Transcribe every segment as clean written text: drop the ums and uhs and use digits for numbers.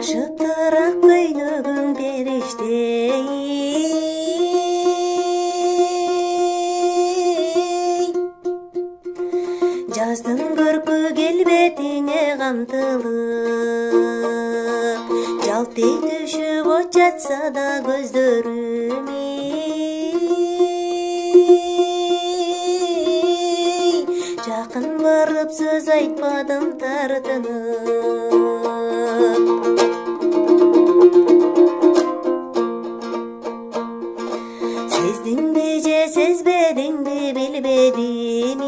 Ашыптырақ көйнөгүң периштей, жаздын көркү келбетиңе камтылып, жалтый түшүп от жатса да көздөрүм, жакын барып сөз айтпадым тартынып. Сездиңби же сезбедиңби билбедим,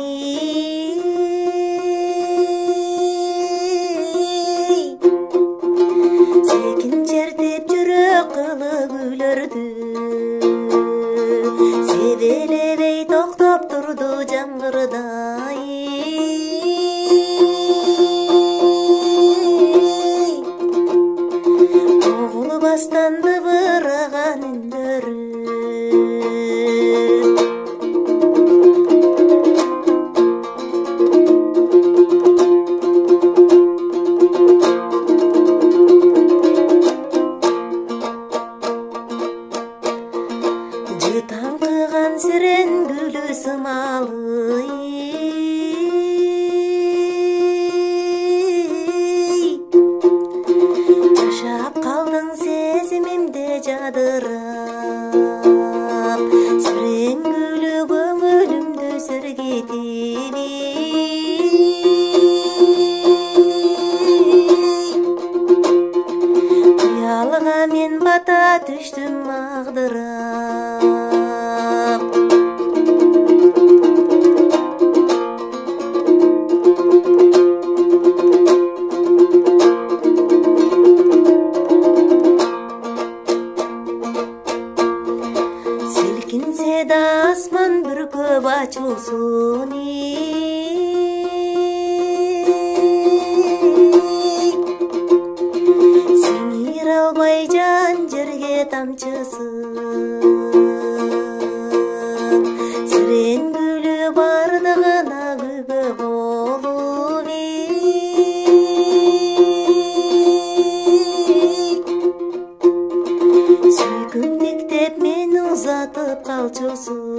секин чертип жүрөк кылы күйлөрдү, себелебей токтоп турду жамгырдай. Оголбастан дыбыраган үндөрү, таңкыган сирен гүлү сымалы, жашап калдың сезимимде жадырап, сирен гүлү көңүлүмдү сергитип, кыялга мен бата түштүм агдырап. Силкинсе да асман бүркөп ачуулсун, сиңир албай жан жерге тамчысын, сирен гүлү бардыгына күбө болуп, сүйкүм тектеп мени узатып калчусун.